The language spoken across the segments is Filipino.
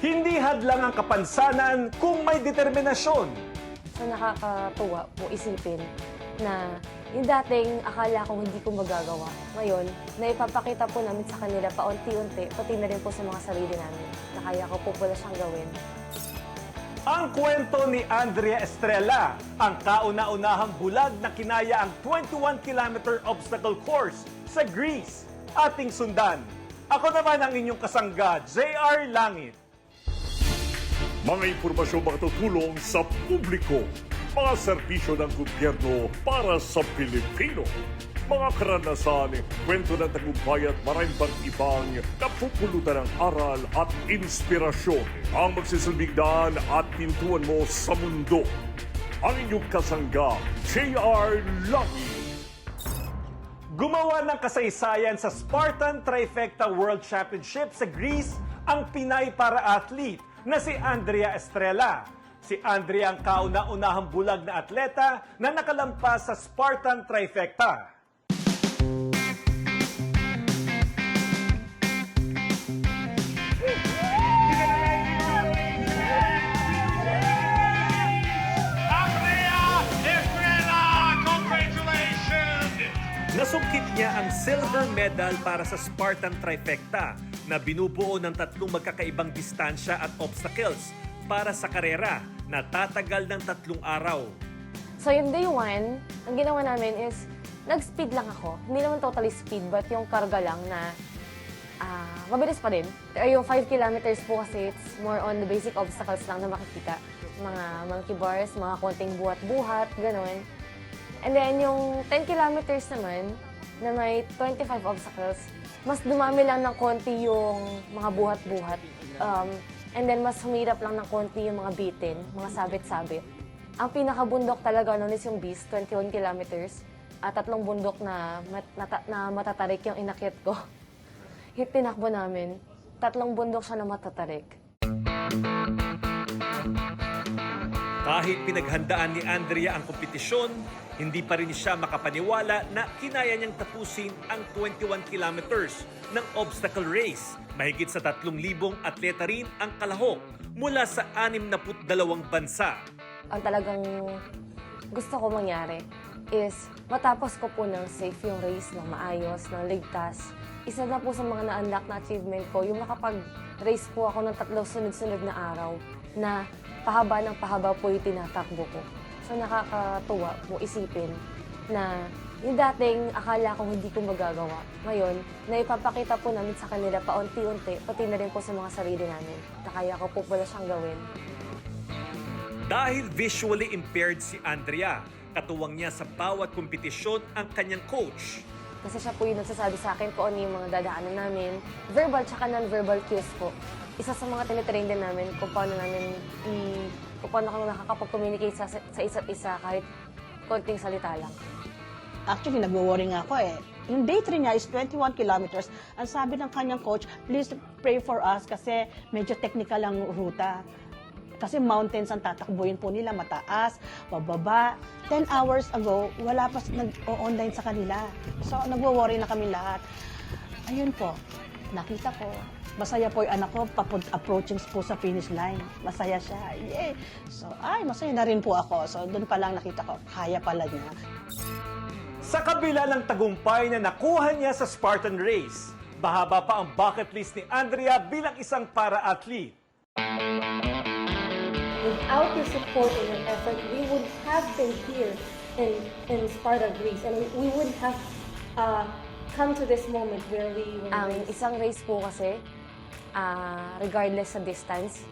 Hindi hadlang ang kapansanan kung may determinasyon. So nakakatuwa po isipin na yung dating akala ko hindi ko magagawa. Ngayon, naipapakita po namin sa kanila paunti-unti, pati na rin po sa mga sarili namin, na kaya ko po pala siyang gawin. Ang kwento ni Andrea Estrella, ang kauna-unahang bulag na kinaya ang 21-kilometer obstacle course sa Greece. Ating sundan. Ako naman ang inyong kasangga, JR Langit. Mga impormasyong makatutulong sa publiko. Mga serbisyo ng gobyerno para sa Pilipino. Mga karanasan, kwento ng tagumpay at maraming pang ibang napupulutan ng aral at inspirasyon. Ang magsisilbing daan at pintuan mo sa mundo. Ang inyong kasangga, JR Langit. Gumawa ng kasaysayan sa Spartan Trifecta World Championship sa Greece ang Pinay para-athlete na si Andrea Estrella. Si Andrea ang kauna-unahang bulag na atleta na nakalampas sa Spartan Trifecta. Nasungkit niya ang silver medal para sa Spartan Trifecta na binubuo ng tatlong magkakaibang distansya at obstacles para sa karera na tatagal ng 3 araw. So yung day 1, ang ginawa namin is, nag-speed lang ako. Hindi naman totally speed, but yung karga lang na mabilis pa din. Yung 5 kilometers po kasi it's more on the basic obstacles lang na makikita. Mga monkey bars, mga konting buhat-buhat, gano'n. And then yung 10 kilometers naman, na may 25 obstacles, mas dumami lang ng konti yung mga buhat-buhat. And then mas humirap lang ng konti yung mga bitin, mga sabit-sabit. Ang pinakabundok talaga nun is yung Beast, 21 kilometers. At 3 bundok na matatarik yung inakyat ko. Yung tinakbo namin, 3 bundok siya na matatarik. Kahit pinaghandaan ni Andrea ang kompetisyon, hindi pa rin siya makapaniwala na kinaya niyang tapusin ang 21 kilometers ng obstacle race. Mahigit sa 3,000 atleta rin ang kalahok mula sa 62 bansa. Ang talagang gusto ko mangyari is matapos ko po ng safe yung race, ng maayos, ng ligtas. Isa na po sa mga na-unlock na achievement ko, yung makapag-race po ako ng 3 sunod-sunod na araw na pahaba ng pahaba po yung tinatakbo ko. So nakakatuwa po isipin na yung dating akala ko hindi ko magagawa. Ngayon, naipapakita po namin sa kanila paunti-unti, pati na rin po sa mga sarili namin, na kaya ko po pala siyang gawin. Dahil visually impaired si Andrea, katuwang niya sa bawat kompetisyon ang kanyang coach. Kasi siya po yung nagsasabi sa akin kung ano yung mga dadaanan namin. Verbal tsaka non-verbal cues po. Isa sa mga tinitrain din namin kung paano kami nakakapag-communicate sa isa't isa kahit konting salita lang. Actually, nagwo-worry nga ako eh. Yung day 3 niya is 21 kilometers. Ang sabi ng kanyang coach, please pray for us kasi medyo technical ang ruta. Kasi mountains ang tatakbuhin po nila, mataas, pababa. 10 hours ago, wala pa nag-online sa kanila. So, nagwo-worry na kami lahat. Ayun po, nakita ko. Masaya po yung anak ko, approaching po sa finish line. Masaya siya. Yay! So, masaya na rin po ako. So, doon pa lang nakita ko, kaya pala niya. Sa kabila ng tagumpay na nakuha niya sa Spartan Race, bahaba pa ang bucket list ni Andrea bilang isang para-athlete. Without your support and your effort, we would have been here in Sparta, Greece, and we would have come to this moment where we win. Ang isang race po kasi, regardless sa distance,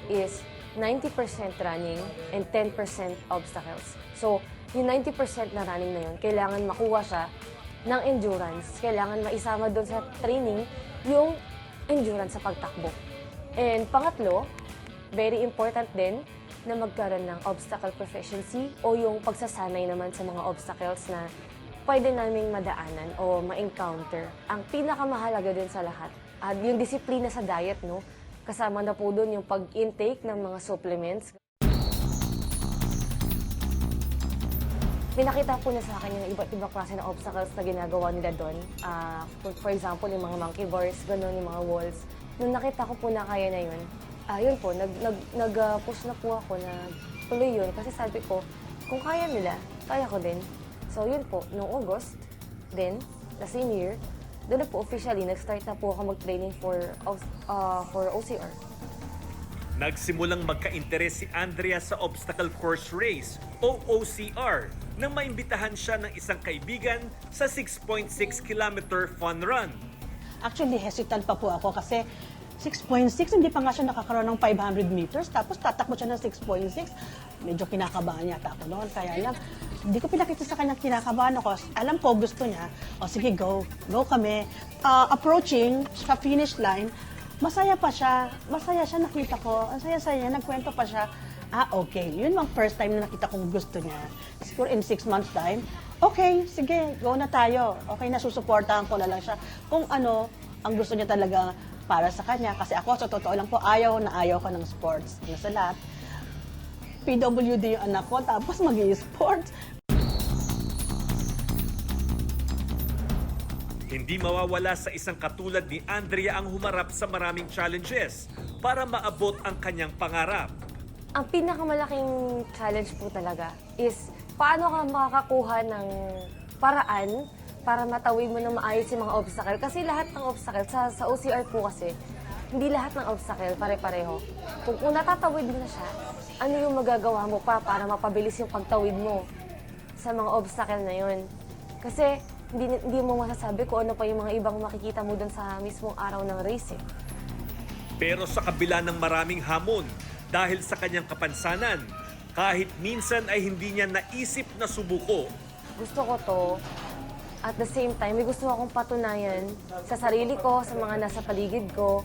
is 90% running and 10% obstacles. So, yung 90% na running na yun, kailangan makuha siya ng endurance. Kailangan maisama doon sa training yung endurance sa pagtakbo. And pangatlo, very important din na magkaroon ng obstacle proficiency o yung pagsasanay naman sa mga obstacles na pwede naming madaanan o ma-encounter. Ang pinakamahalaga din sa lahat, yung disiplina sa diet, no? Kasama na po doon yung pag-intake ng mga supplements. Pinakita po na sa akin yung iba't ibang klase ng obstacles na ginagawa nila doon. For example, yung mga monkey bars, gano'n, yung mga walls. Nung nakita ko po na kaya na yun, Yun po, nag-push na po ako na tuloy yun. Kasi sabi ko, kung kaya nila, kaya ko din. So yun po, noong August, then, the same year, doon na po officially, nag-start na po ako mag-training for OCR. Nagsimulang magka-interes si Andrea sa obstacle course race o OCR nang maimbitahan siya ng isang kaibigan sa 6.6 kilometer fun run. Actually, hesitant pa po ako kasi 6.6, hindi pa nga siya nakakaroon ng 500 meters, tapos tatakbo siya ng 6.6. Medyo kinakabahan yata ako noon, kaya lang, hindi ko pinakita sa kanya kinakabahan ako. Alam ko, gusto niya, o sige, go kami. Approaching sa finish line, masaya siya, nakita ko, ang saya-saya niya, nagkwento pa siya. Okay, yun ang first time na nakita kong gusto niya. Siguro in 6 months time, okay, sige, go na tayo. Okay, nasusuportahan ko na lang siya. Kung ano, ang gusto niya talaga para sa kanya. Kasi ako, sa totoo lang po, ayaw ko ng sports. Ano sa lahat. PWD yung anak ko, tapos mag-i-sports. Hindi mawawala sa isang katulad ni Andrea ang humarap sa maraming challenges para maabot ang kanyang pangarap. Ang pinakamalaking challenge po talaga is paano ka makakakuha ng paraan para matawid mo na maayos yung mga obstacle. Kasi lahat ng obstacle, sa OCR po kasi, hindi lahat ng obstacle pare-pareho. Kung natatawid mo na siya, ano yung magagawa mo pa para mapabilis yung pagtawid mo sa mga obstacle na yun? Kasi hindi mo masasabi kung ano pa yung mga ibang makikita mo dun sa mismong araw ng race. Pero sa kabila ng maraming hamon, dahil sa kanyang kapansanan, kahit minsan ay hindi niya naisip na subuko. Gusto ko to, at the same time, may gusto akong patunayan sa sarili ko, sa mga nasa paligid ko.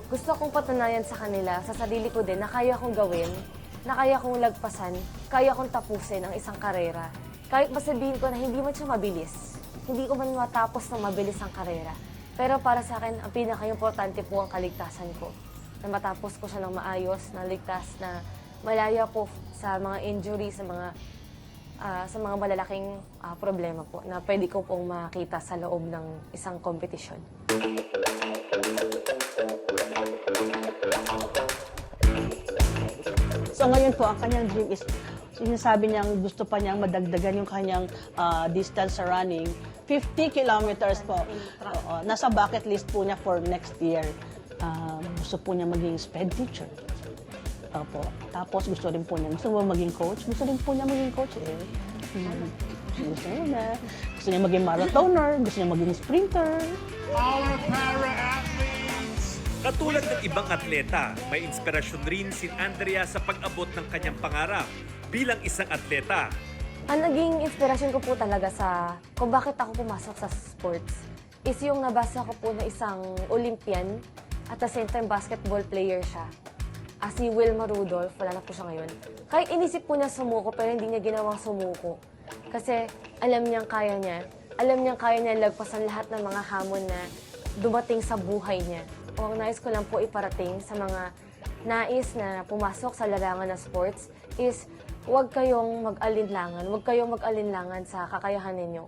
Gusto akong patunayan sa kanila, sa sarili ko din, na kaya kong gawin, na kaya kong lagpasan, kaya kong tapusin ang isang karera. Kahit masabihin ko na hindi man siya mabilis, hindi ko man matapos ng mabilis ang karera. Pero para sa akin, ang pinaka-importante po ang kaligtasan ko. Na matapos ko siya ng maayos, na ligtas, na malaya po sa mga injury, sa mga malalaking problema po na pwede ko pong makita sa loob ng isang kompetisyon. So ngayon po, ang kanyang dream is, sinasabi niyang gusto pa niyang madagdagan yung kanyang distance sa running. 50 kilometers po. Oo, nasa bucket list po niya for next year. Gusto po niya maging sped teacher. Opo. Tapos gusto rin po niya, gusto mo maging coach? Gusto rin po niya maging coach eh. Gusto niya. Gusto niya maging marathoner, gusto niya maging sprinter. Our para-athletes! Katulad ng ibang atleta, may inspirasyon rin si Andrea sa pag-abot ng kanyang pangarap bilang isang atleta. Ang naging inspirasyon ko po talaga sa kung bakit ako pumasok sa sports is yung nabasa ko po na isang Olympian at the same time basketball player siya. Si Wilma Rudolph, wala na po siya ngayon. Kahit inisip po niya sumuko pero hindi niya ginawang sumuko. Kasi alam niyang kaya niya. Alam niyang kaya niya lagpasan lahat ng mga hamon na dumating sa buhay niya. O ang nais ko lang po iparating sa mga nais na pumasok sa larangan ng sports is huwag kayong mag-alinlangan. Huwag kayong mag-alinlangan sa kakayahan ninyo.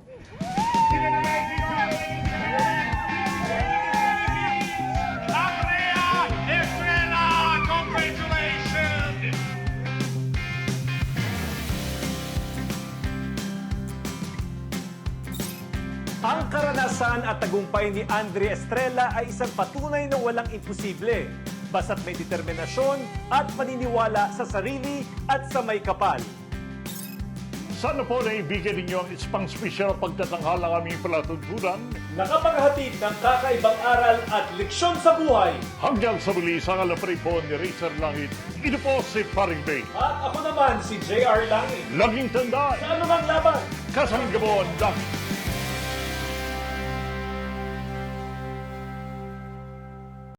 Andrea Estrella! Congratulations! Ang karanasan at tagumpay ni Andrea Estrella ay isang patunay na walang imposible. Basta't may determinasyon at paniniwala sa sarili at sa may kapal. Sana po naibigyan ninyo ang isang special pagtatanghal ng aming palatuntunan Nakapaghatid ng kakaibang aral at leksyon sa buhay. hanggang sa muli sa kalapari po ni Racer Langit. Ito po si Paring Bay. At ako naman si JR Langit. Laging tandaan, Sa anumang laban, kasangga mo ang dami.